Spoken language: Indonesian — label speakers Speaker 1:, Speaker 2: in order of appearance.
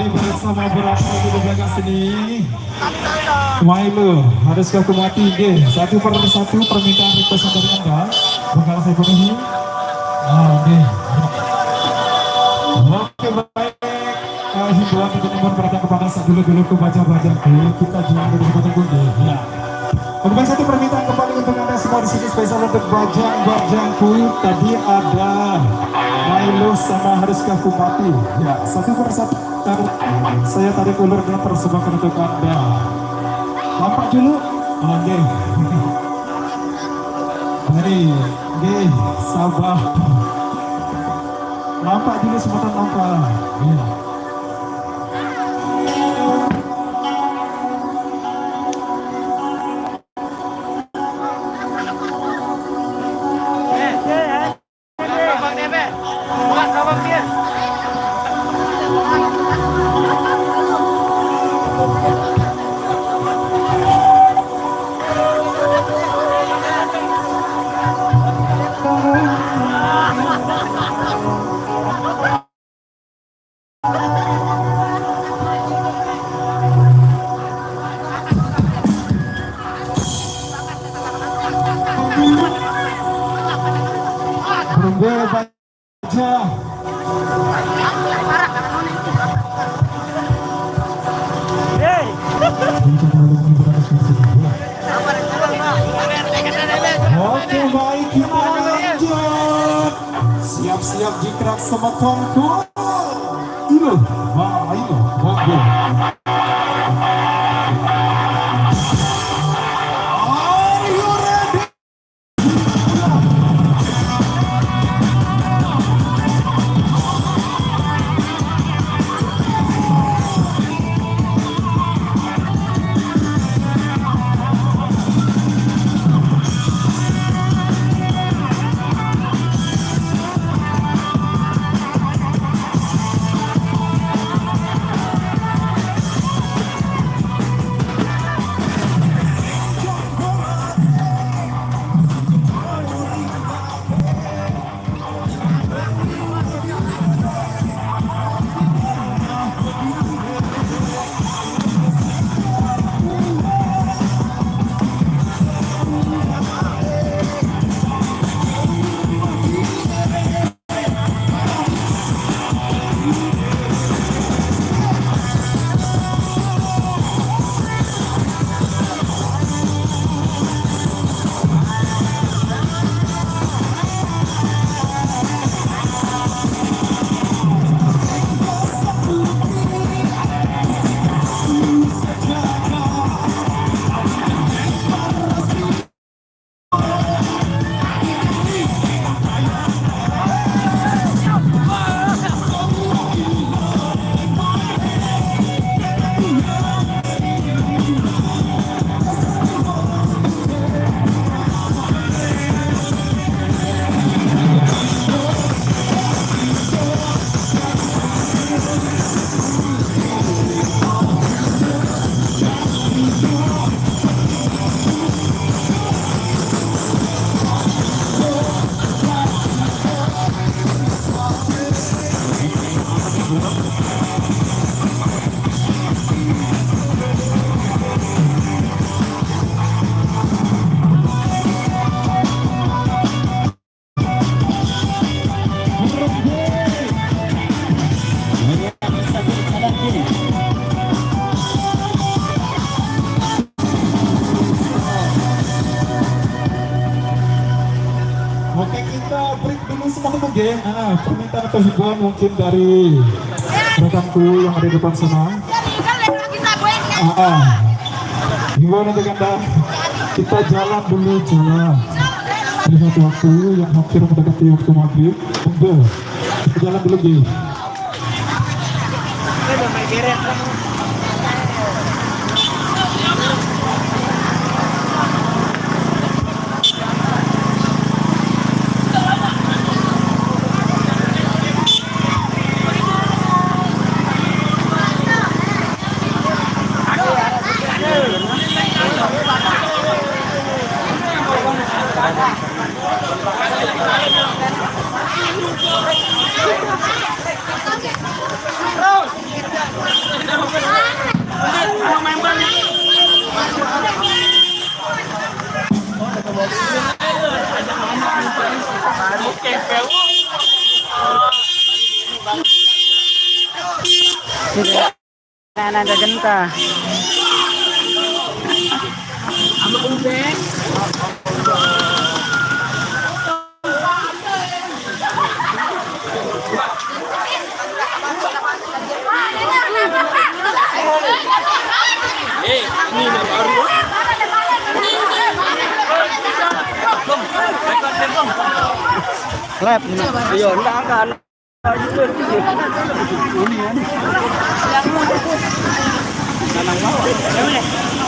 Speaker 1: Bersama berapa di belakang sini. Milo, haruskah aku mati? Satu per satu permintaan request dari Anda bakal saya penuhi. Oke, baik. Himbauan untuk nomor berada kepada saat dulu ke baca-baca kita jual dari kota ya. Untuk satu permintaan kembali untuk Anda semua di sini spesial untuk bajangku. Tadi ada Milo sama haruskah aku mati. Ya, satu per satu. Saya tarik ulur dan persembahkan untuk Anda. Nampak dulu? Oke. Mari, sabar. Nampak dulu sebentar nampak. Ya. Oke, baik, kita lanjut. Siap-siap jikrak sama kongko. Ayo, monggo. Oke, permintaan atau himbauan mungkin dari rekanku yang ada di depan sana. Himbauan untuk Anda, kita jalan dulu, jalan. Lihat waktu yang hampir mendekati waktu maghrib. Kita jalan dulu, Gi.
Speaker 2: Nadagan ka. Lep, ayun, akan.